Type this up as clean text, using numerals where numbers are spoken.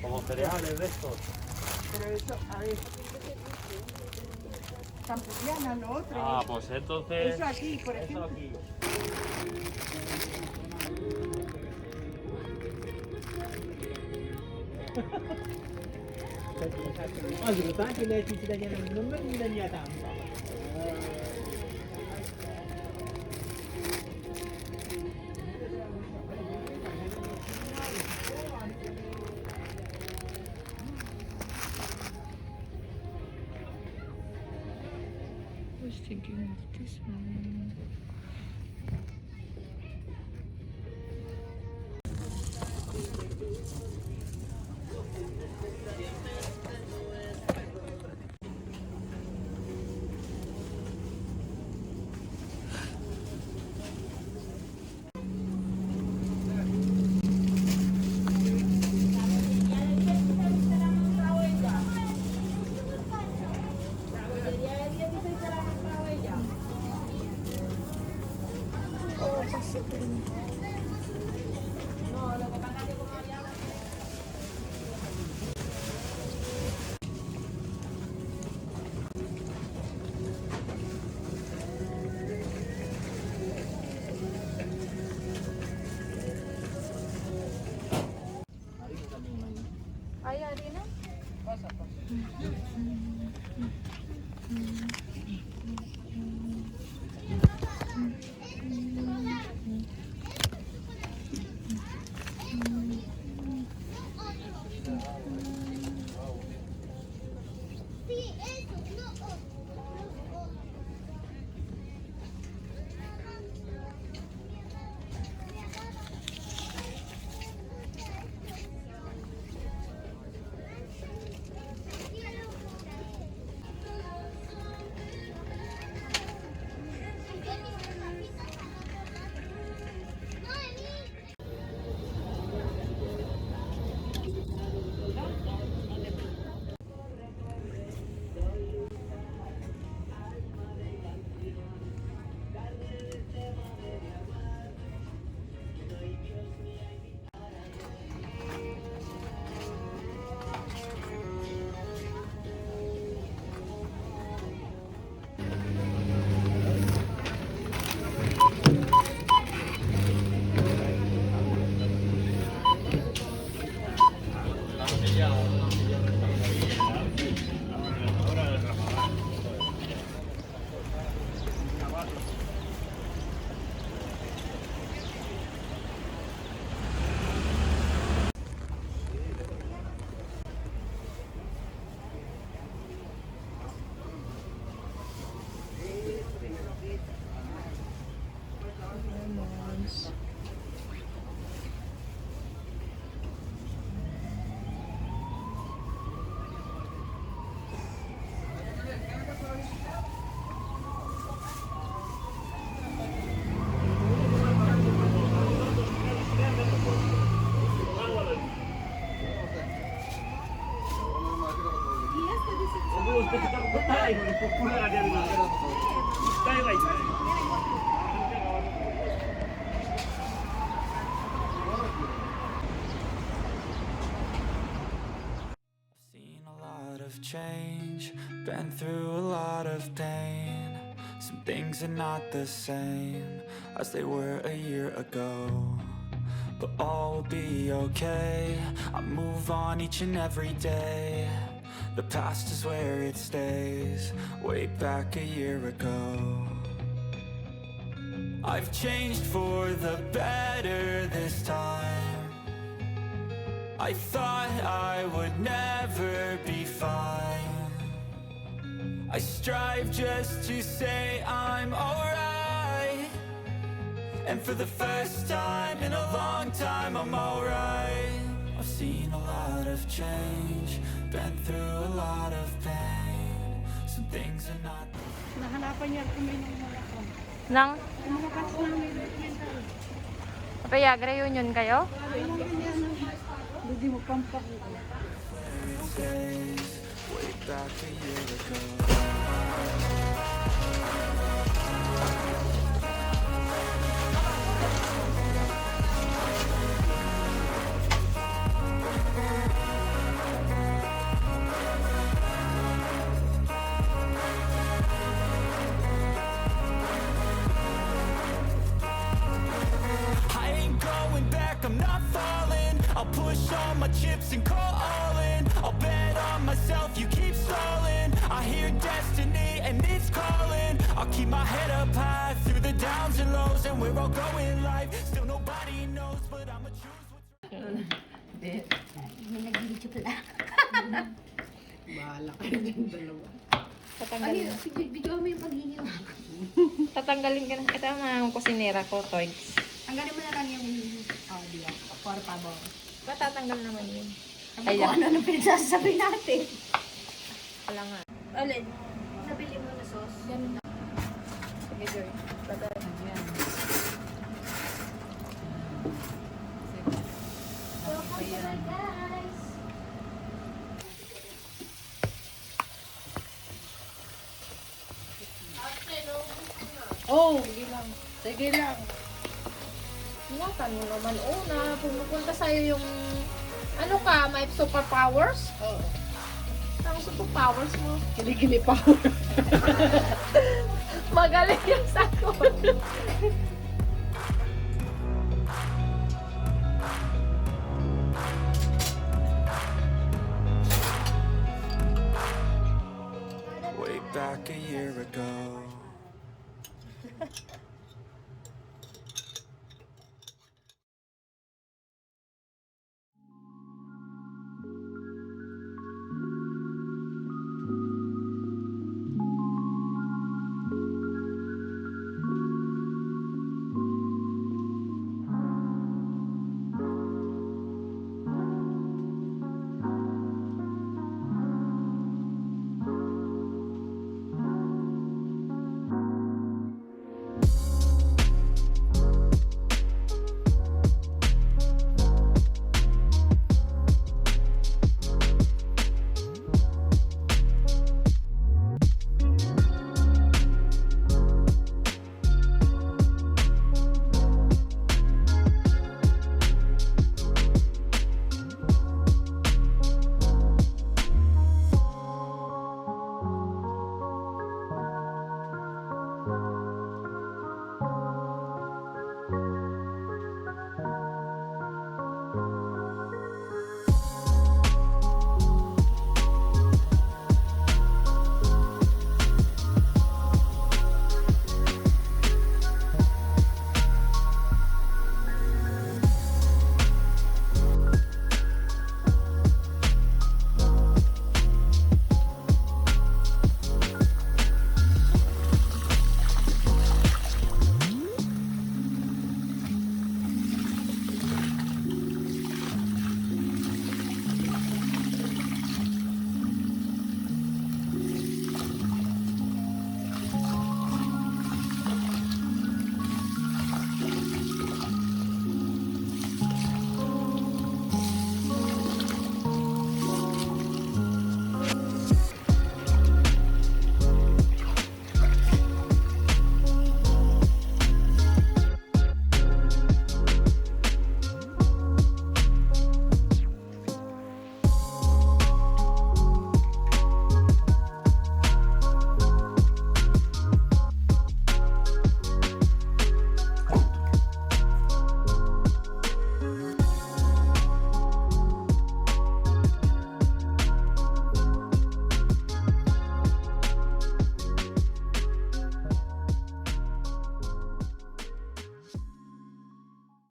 Como cereales de estos. Pero eso, a ver. Campuriana, lo otro. Ah, pues entonces. Eso aquí, por ejemplo. Eso aquí. Azuritaanchi ci tagliano non mi taglia tanto. I was thinking of this one. ¿Hay harina? Seen a lot of change, been through a lot of pain. Some things are not the same as they were a year ago. but all will be okay. I move on each and every day. The past is where it stays, way back a year ago. I've changed for the better this time. I thought I would never be fine. I strive just to say I'm alright. And for the first time in a long time, I'm alright. I've seen a lot of change, been through a lot of pain. Some things are not. Nahanapan niya kung may nangyayakan. Nang? Lumakas namin. Papayag, reunion kayo? Hindi mo pampak. Days, way back a year ago. I'm not falling. I'll push all my chips and call all in. I'll bet on myself, you keep stalling. I hear destiny and it's calling. I'll keep my head up high through the downs and lows. And we're all going live. Still nobody knows, but I'ma choose what's May nag-video pala. Bahala kayo dyan dalawa. Tatanggalin. Video mo yung paghingi. Tatanggalin ka na. Ito ang mga kusinera ko, toys. Tanggalin mo na lang yung audio. For favor. Ba't tatanggal naman yun? Ay, kung ano pinagsasabi natin. Wala nga. Alin? Nabili mo na sauce? Ganun na. Sige, Joy. Bye-bye. Ayan. Guys! Oh, sige lang. Sige lang. Ingatan mo naman una. Pumupunta sa'yo yung ano ka, may superpowers? Oo. Ang superpowers mo. Kilikili pa. Magaling yung sakot. way back a year ago.